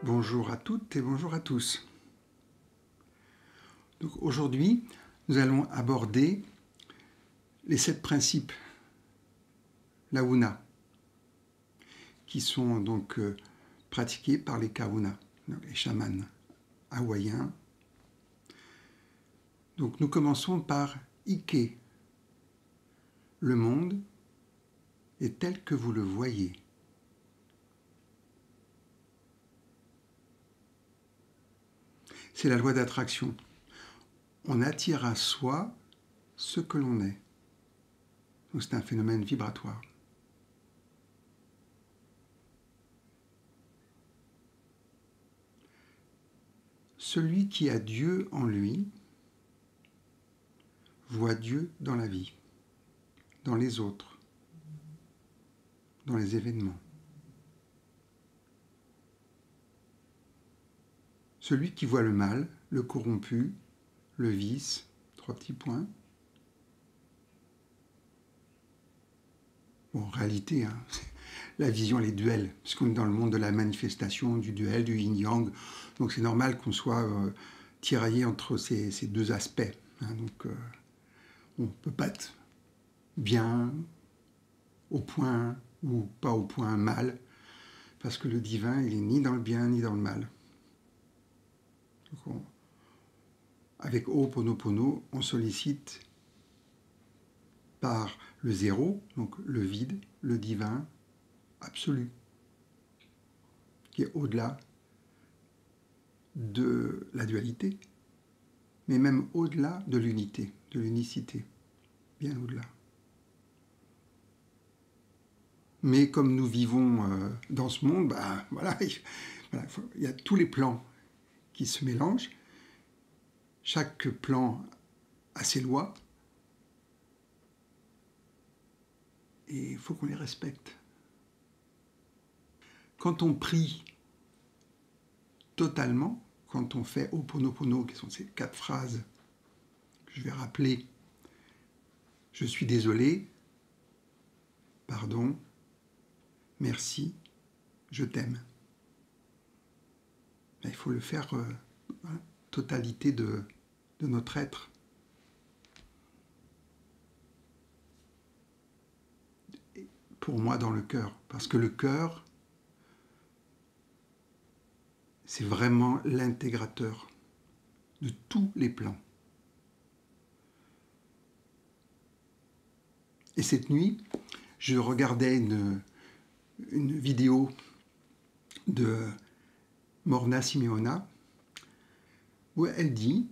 Bonjour à toutes et bonjour à tous. Donc aujourd'hui, nous allons aborder les 7 principes, la Huna, qui sont donc pratiqués par les Kahuna, les chamans hawaïens. Donc nous commençons par Ike. Le monde est tel que vous le voyez. C'est la loi d'attraction. On attire à soi ce que l'on est. Donc c'est un phénomène vibratoire. Celui qui a Dieu en lui voit Dieu dans la vie, dans les autres, dans les événements. Celui qui voit le mal, le corrompu, le vice, 3 petits points. Bon, en réalité, la vision, elle est duelle, puisqu'on est dans le monde de la manifestation, du duel, du yin-yang. Donc c'est normal qu'on soit tiraillé entre ces deux aspects. Donc on ne peut pas être bien, au point, ou pas au point mal, parce que le divin, il n'est ni dans le bien, ni dans le mal. Donc avec Ho'oponopono, on sollicite par le zéro, donc le vide, le divin absolu, qui est au-delà de la dualité, mais même au-delà de l'unité, de l'unicité, bien au-delà. Mais comme nous vivons dans ce monde, il y a tous les plans qui se mélangent. Chaque plan a ses lois et il faut qu'on les respecte. Quand on prie totalement, quand on fait Ho'oponopono, qui sont ces 4 phrases que je vais rappeler, je suis désolé, pardon, merci, je t'aime. Il faut le faire totalité de notre être. Pour moi, dans le cœur. Parce que le cœur, c'est vraiment l'intégrateur de tous les plans. Et cette nuit, je regardais une vidéo de Morna Simeona où elle dit,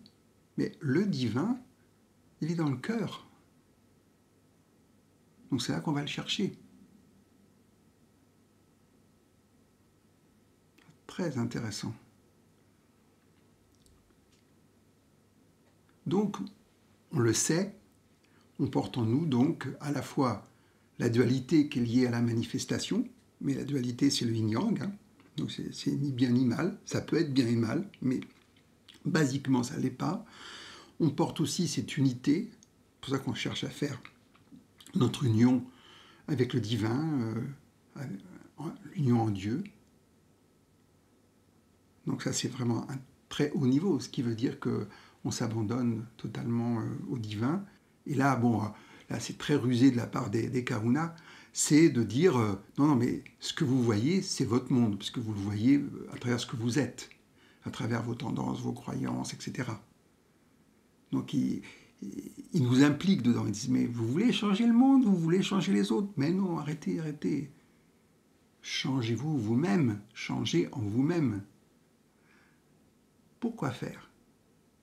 mais le divin, il est dans le cœur. Donc c'est là qu'on va le chercher. Très intéressant. Donc, on le sait, on porte en nous donc à la fois la dualité qui est liée à la manifestation, mais la dualité c'est le yin-yang, donc c'est ni bien ni mal, ça peut être bien et mal, mais basiquement ça ne l'est pas. On porte aussi cette unité, c'est pour ça qu'on cherche à faire notre union avec le divin, l'union en Dieu. Donc ça c'est vraiment un très haut niveau, ce qui veut dire qu'on s'abandonne totalement au divin. Et là, là c'est très rusé de la part des Kahuna, c'est de dire non, mais ce que vous voyez, c'est votre monde, puisque vous le voyez à travers ce que vous êtes, à travers vos tendances, vos croyances, etc. Donc ils nous impliquent dedans, ils disent mais vous voulez changer le monde, vous voulez changer les autres, mais non, arrêtez, arrêtez. Changez-vous vous-même, changez en vous-même. Pourquoi faire?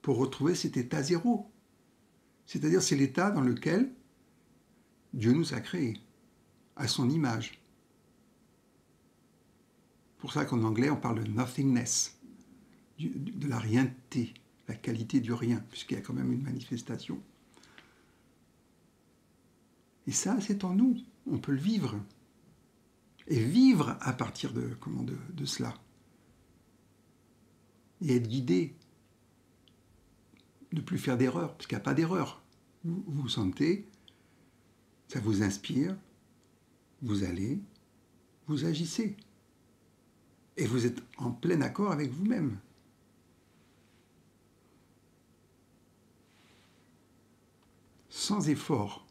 Pour retrouver cet état zéro. C'est-à-dire c'est l'état dans lequel Dieu nous a créés, à son image. C'est pour ça qu'en anglais on parle de nothingness, de la rienté, la qualité du rien, puisqu'il y a quand même une manifestation. Et ça, c'est en nous, on peut le vivre. Et vivre à partir de cela. Et être guidé. Ne plus faire d'erreur, parce qu'il n'y a pas d'erreur. Vous vous sentez, ça vous inspire, vous allez, vous agissez. Et vous êtes en plein accord avec vous-même. Sans effort.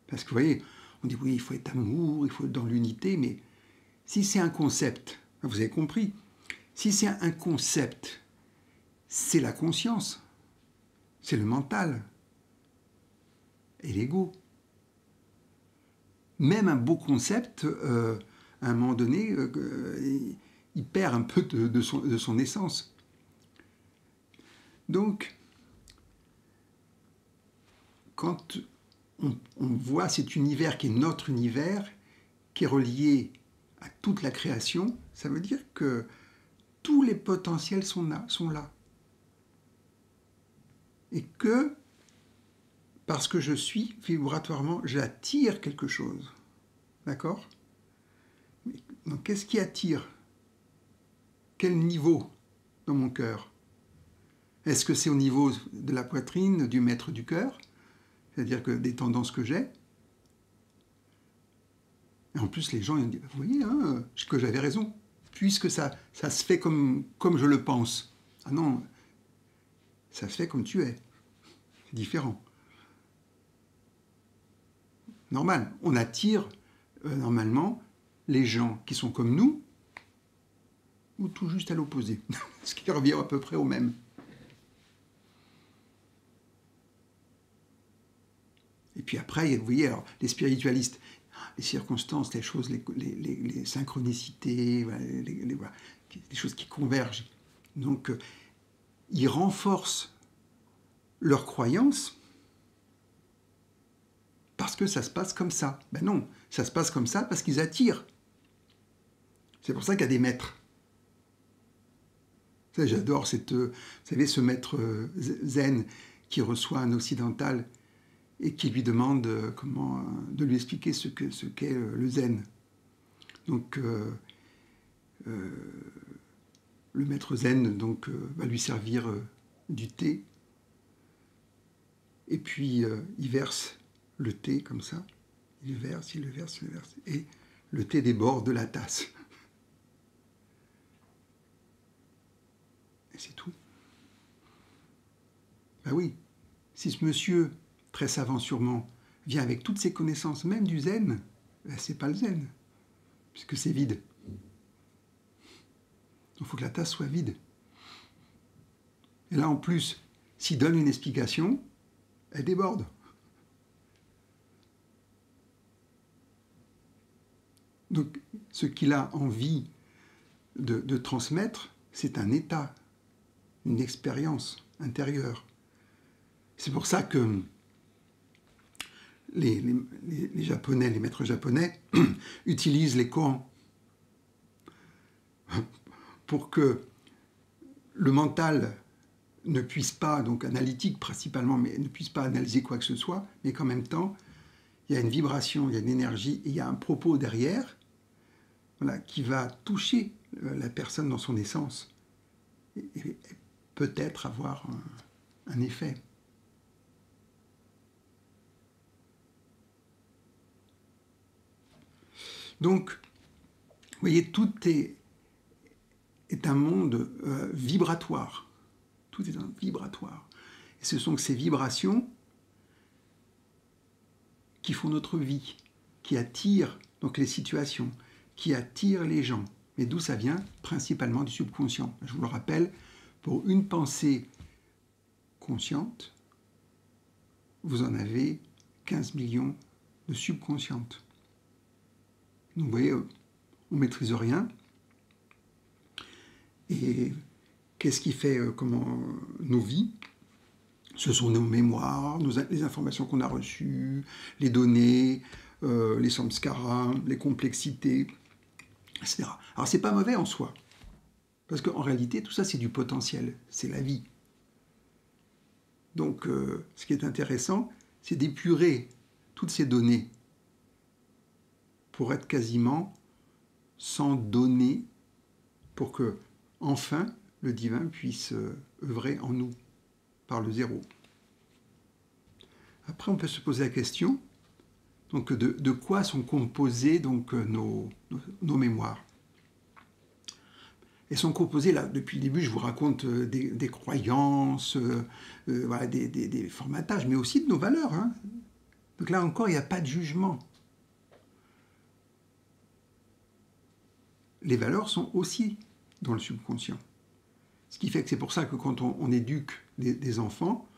Parce que vous voyez, on dit oui, il faut être amour, il faut être dans l'unité, mais si c'est un concept, vous avez compris, si c'est un concept, c'est la conscience, c'est le mental et l'ego. Même un beau concept, à un moment donné, il perd un peu de son essence. Donc, quand on voit cet univers qui est notre univers, qui est relié à toute la création, ça veut dire que tous les potentiels sont là. Et que, parce que je suis vibratoirement, j'attire quelque chose. D'accord? Donc, qu'est-ce qui attire? Quel niveau dans mon cœur? Est-ce que c'est au niveau de la poitrine, du maître du cœur? C'est-à-dire que des tendances que j'ai? Et en plus, les gens ils disent, vous voyez, hein, que j'avais raison, puisque ça se fait comme je le pense. Ah non, ça se fait comme tu es. C'est différent. Normal. On attire, normalement, les gens qui sont comme nous, ou tout juste à l'opposé. Ce qui revient à peu près au même. Et puis après, vous voyez, alors, les spiritualistes, les circonstances, les choses, les synchronicités, les choses qui convergent. Donc, ils renforcent leur croyance parce que ça se passe comme ça. Ben non, ça se passe comme ça parce qu'ils attirent. C'est pour ça qu'il y a des maîtres. J'adore vous savez, ce maître zen qui reçoit un occidental et qui lui demande de lui expliquer ce qu'est le zen. Donc, le maître zen va lui servir du thé, et puis il verse le thé comme ça, il le verse, et le thé déborde de la tasse. Et c'est tout. Ben oui, si ce monsieur, très savant sûrement, vient avec toutes ses connaissances, même du zen, ben c'est pas le zen, puisque c'est vide. Donc il faut que la tasse soit vide. Et là, en plus, s'il donne une explication, elle déborde. Donc, ce qu'il a envie de transmettre, c'est un état, une expérience intérieure. C'est pour ça que les Japonais, les maîtres japonais, utilisent les koans pour que le mental ne puisse pas, donc analytique principalement, mais ne puisse pas analyser quoi que ce soit, mais qu'en même temps, il y a une vibration, il y a une énergie, et il y a un propos derrière, voilà, qui va toucher la personne dans son essence, et peut-être avoir un effet. Donc, vous voyez, tout est un monde vibratoire. Tout est un vibratoire. Et ce sont ces vibrations qui font notre vie, qui attirent donc les situations, qui attirent les gens. Mais d'où ça vient? Principalement du subconscient. Je vous le rappelle, pour une pensée consciente, vous en avez 15 millions de subconscientes. Donc vous voyez, on ne maîtrise rien. Et qu'est-ce qui fait nos vies? Ce sont nos mémoires, les informations qu'on a reçues, les données, les samskaras, les complexités, etc. Alors c'est pas mauvais en soi, parce qu'en réalité tout ça c'est du potentiel, c'est la vie. Donc ce qui est intéressant, c'est d'épurer toutes ces données pour être quasiment sans données, pour que enfin le divin puisse œuvrer en nous par le zéro. Après, on peut se poser la question donc, de quoi sont composées donc, nos mémoires. Elles sont composées, là, depuis le début, je vous raconte des croyances, voilà, des formatages, mais aussi de nos valeurs. Hein. Donc là encore, il n'y a pas de jugement. Les valeurs sont aussi dans le subconscient. Ce qui fait que c'est pour ça que quand on éduque des enfants,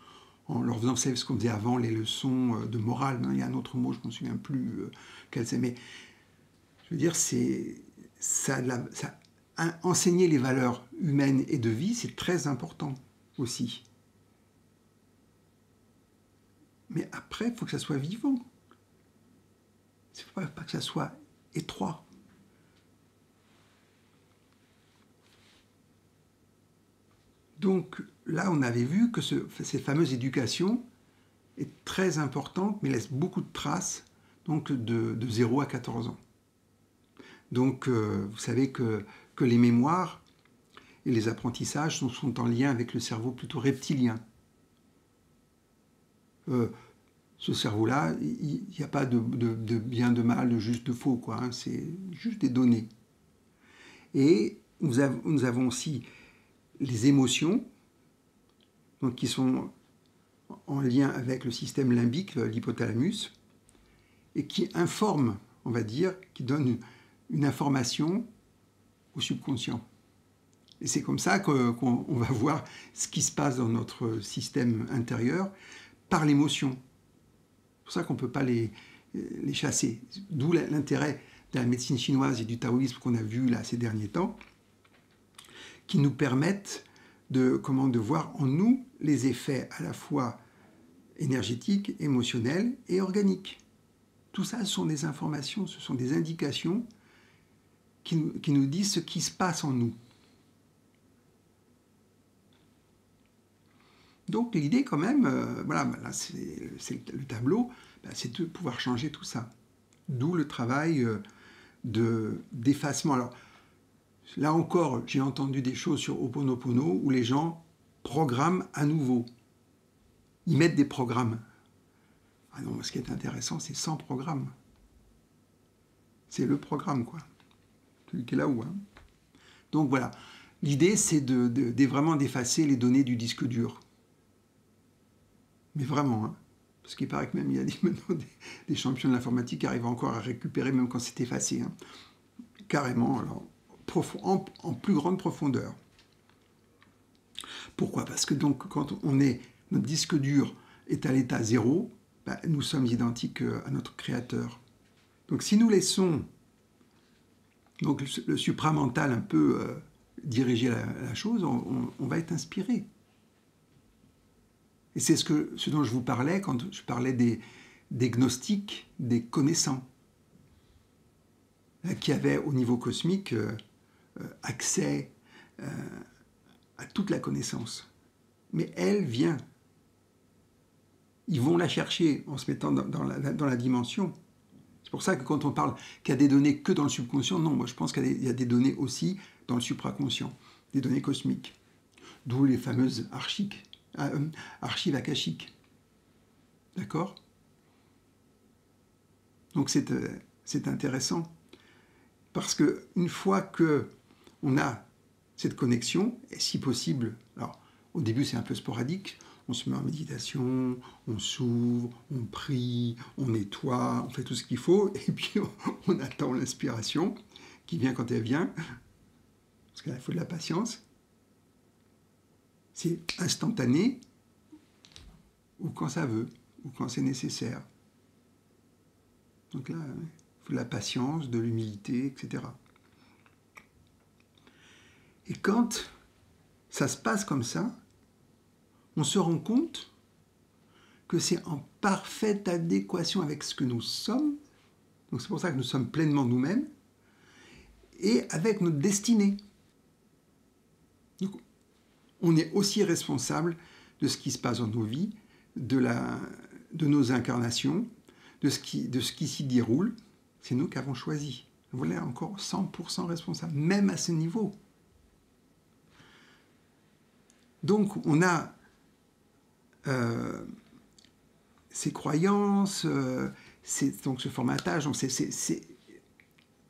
en leur faisant, ce qu'on faisait avant, les leçons de morale, hein, il y a un autre mot, je ne me souviens plus quel c'est, mais je veux dire, enseigner les valeurs humaines et de vie, c'est très important aussi. Mais après, il faut que ça soit vivant. Il ne faut pas que ça soit étroit. Donc là, on avait vu que cette fameuse éducation est très importante, mais laisse beaucoup de traces, donc de 0 à 14 ans. Donc vous savez que les mémoires et les apprentissages sont en lien avec le cerveau plutôt reptilien. Ce cerveau-là, il n'y a pas de bien, de mal, de juste, de faux, quoi. Hein, c'est juste des données. Et nous avons aussi les émotions, donc qui sont en lien avec le système limbique, l'hypothalamus, et qui informent, on va dire, qui donnent une information au subconscient. Et c'est comme ça qu'on va voir ce qui se passe dans notre système intérieur par l'émotion. C'est pour ça qu'on ne peut pas les chasser. D'où l'intérêt de la médecine chinoise et du taoïsme qu'on a vu là ces derniers temps, qui nous permettent de voir en nous les effets à la fois énergétiques, émotionnels et organiques. Tout ça, ce sont des informations, ce sont des indications qui nous disent ce qui se passe en nous. Donc l'idée quand même, voilà, là c'est le tableau, c'est de pouvoir changer tout ça. D'où le travail d'effacement. Alors là encore, j'ai entendu des choses sur Ho'oponopono où les gens programment à nouveau. Ils mettent des programmes. Ah non, ce qui est intéressant, c'est sans programme. C'est le programme, quoi. Celui qui est là-haut. Hein. Donc voilà. L'idée, c'est vraiment d'effacer les données du disque dur. Mais vraiment, hein. Parce qu'il paraît que même il y a maintenant des champions de l'informatique qui arrivent encore à récupérer, même quand c'est effacé. Hein. Carrément, alors, en plus grande profondeur. Pourquoi? Parce que donc, quand notre disque dur est à l'état 0, nous sommes identiques à notre créateur. Donc si nous laissons donc, le supramental un peu diriger la chose, on va être inspiré. Et c'est ce dont je vous parlais quand je parlais des gnostiques, des connaissants, qui avaient au niveau cosmique accès à toute la connaissance. Mais elle vient. Ils vont la chercher en se mettant dans la dimension. C'est pour ça que quand on parle qu'il y a des données que dans le subconscient, non, moi je pense qu'il y a des données aussi dans le supraconscient, des données cosmiques. D'où les fameuses archives akashiques. D'accord? Donc c'est intéressant. Parce qu'une fois qu'on a cette connexion, et si possible, alors au début c'est un peu sporadique, on se met en méditation, on s'ouvre, on prie, on nettoie, on fait tout ce qu'il faut, et puis on attend l'inspiration qui vient quand elle vient, parce qu'il faut de la patience. C'est instantané, ou quand ça veut, ou quand c'est nécessaire. Donc là, il faut de la patience, de l'humilité, etc. Et quand ça se passe comme ça, on se rend compte que c'est en parfaite adéquation avec ce que nous sommes, donc c'est pour ça que nous sommes pleinement nous-mêmes, et avec notre destinée. Donc, on est aussi responsable de ce qui se passe dans nos vies, de nos incarnations, de ce qui s'y déroule. C'est nous qui avons choisi. Voilà, encore 100% responsable, même à ce niveau. Donc, on a ces croyances, donc ce formatage, donc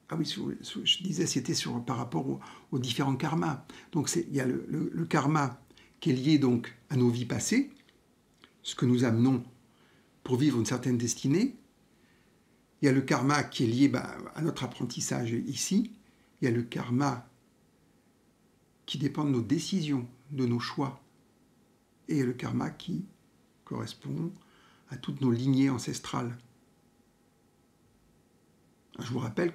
Ah oui, je disais, c'était par rapport aux différents karmas. Donc il y a le karma qui est lié donc à nos vies passées, ce que nous amenons pour vivre une certaine destinée. Il y a le karma qui est lié à notre apprentissage ici. Il y a le karma qui dépend de nos décisions, de nos choix. Et il y a le karma qui correspond à toutes nos lignées ancestrales. Je vous rappelle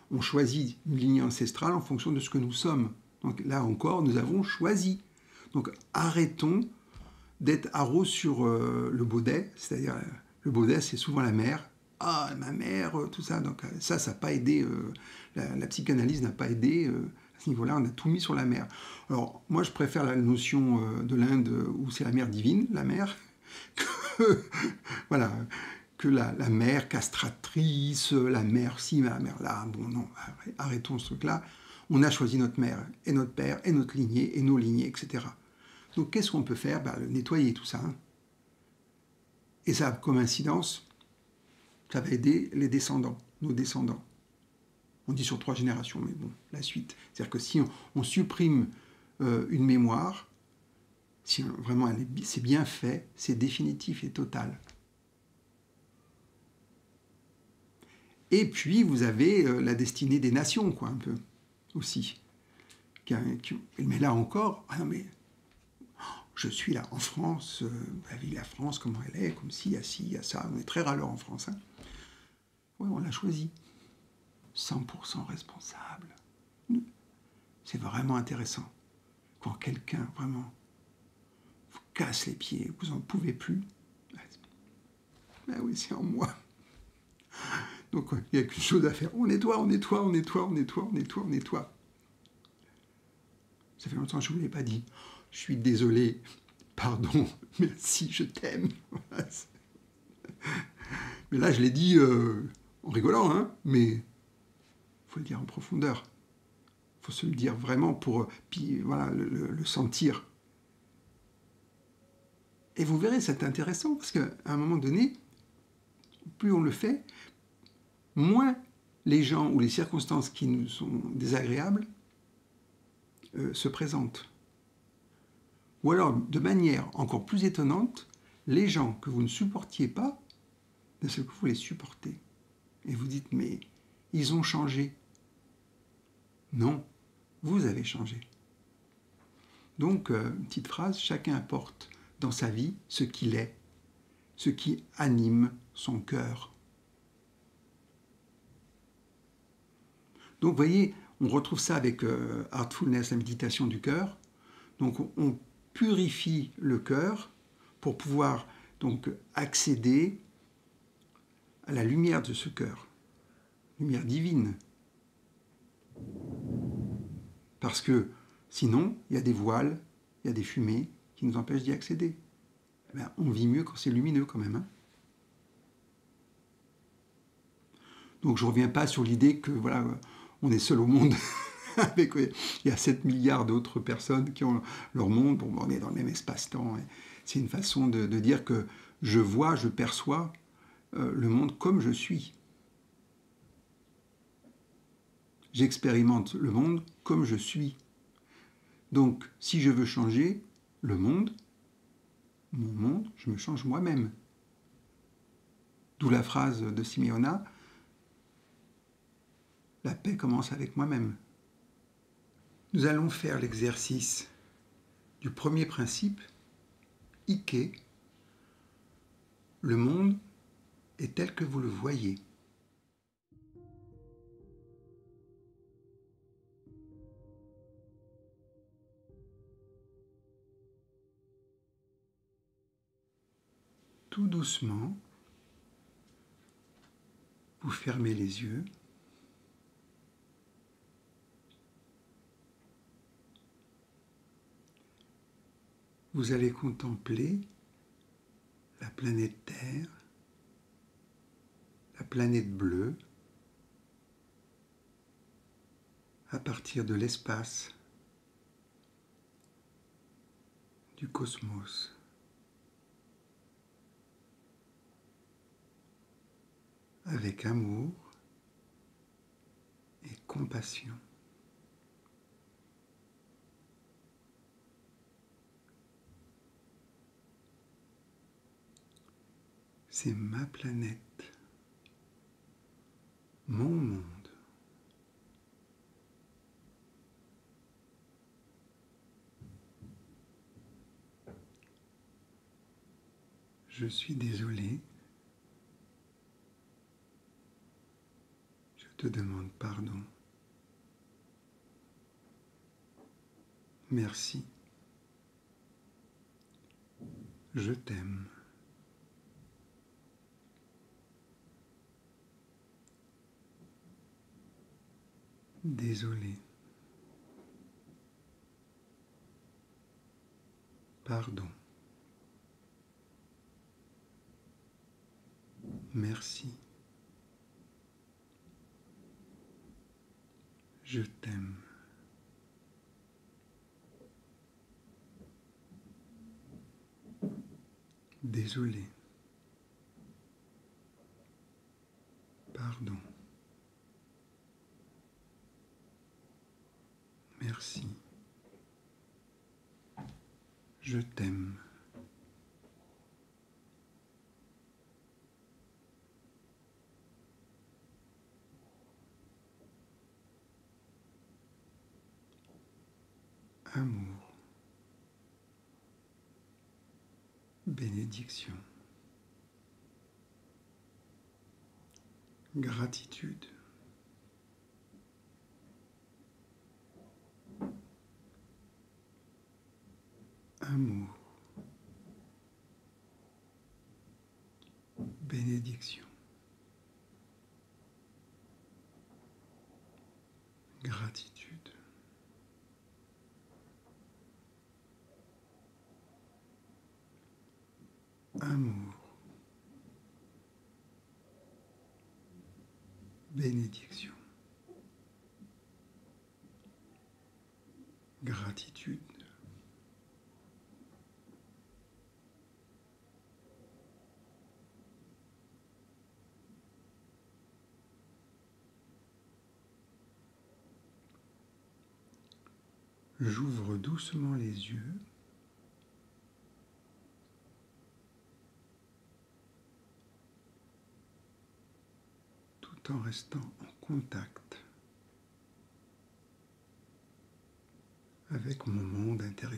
on choisit une lignée ancestrale en fonction de ce que nous sommes. Donc là encore, nous avons choisi. Donc arrêtons d'être haro sur le baudet, c'est-à-dire le baudet, c'est souvent la mère. Ah, ma mère, tout ça. Donc ça n'a pas aidé. La psychanalyse n'a pas aidé. À ce niveau-là, on a tout mis sur la mère. Alors, moi, je préfère la notion de l'Inde où c'est la mère divine, la mère, que, voilà, que la mère castratrice, la mère ci, la mère là. Bon, non, arrêtons ce truc-là. On a choisi notre mère, et notre père, et notre lignée, et nos lignées, etc. Donc, qu'est-ce qu'on peut faire? Nettoyer tout ça. Hein. Et ça a comme incidence, ça va aider les descendants, nos descendants. On dit sur 3 générations, mais bon, la suite. C'est-à-dire que si on supprime une mémoire, si vraiment c'est bien fait, c'est définitif et total. Et puis, vous avez la destinée des nations, quoi, un peu, aussi. Mais là encore, ah non, mais je suis là en France, vous avez la France, comment elle est, comme ci, il y a ça. On est très râleurs en France. Hein. Oui, on l'a choisi. 100% responsable. C'est vraiment intéressant. Quand quelqu'un, vraiment, vous casse les pieds, vous n'en pouvez plus, ben oui, c'est en moi. Donc, il n'y a qu'une chose à faire. On nettoie, on nettoie, on nettoie, on nettoie, on nettoie, on nettoie. Ça fait longtemps que je ne vous l'ai pas dit. Je suis désolé. Pardon. Merci, je t'aime. Mais là, je l'ai dit en rigolant, hein, mais il faut le dire en profondeur. Il faut se le dire vraiment pour puis, voilà, le sentir. Et vous verrez, c'est intéressant, parce qu'à un moment donné, plus on le fait, moins les gens ou les circonstances qui nous sont désagréables se présentent. Ou alors, de manière encore plus étonnante, les gens que vous ne supportiez pas, de ce que vous les supportez. Et vous dites, mais ils ont changé. Non, vous avez changé. Donc, petite phrase, chacun apporte dans sa vie ce qu'il est, ce qui anime son cœur. Donc, vous voyez, on retrouve ça avec Heartfulness, la méditation du cœur. Donc, on purifie le cœur pour pouvoir donc accéder à la lumière de ce cœur, lumière divine. Parce que sinon, il y a des voiles, il y a des fumées qui nous empêchent d'y accéder. Eh bien, on vit mieux quand c'est lumineux quand même. Hein. Donc je ne reviens pas sur l'idée que voilà, on est seul au monde. Avec, il y a 7 milliards d'autres personnes qui ont leur monde. Bon, on est dans le même espace-temps. C'est une façon de dire que je vois, je perçois le monde comme je suis. J'expérimente le monde comme je suis. Donc, si je veux changer le monde, mon monde, je me change moi-même. D'où la phrase de Simeona, la paix commence avec moi-même. Nous allons faire l'exercice du premier principe, Ike, le monde est tel que vous le voyez. Tout doucement, vous fermez les yeux. Vous allez contempler la planète Terre, la planète bleue, à partir de l'espace, du cosmos. Avec amour compassion. C'est ma planète, mon monde. Je suis désolé. Je te demande pardon. Merci. Je t'aime. Désolé. Pardon. Merci. Je t'aime. Désolé. Pardon. Merci. Je t'aime. Amour. Bénédiction. Gratitude. Amour. Bénédiction. Gratitude. Amour. Bénédiction. Gratitude. J'ouvre doucement les yeux. Tout en restant en contact avec mon monde intérieur.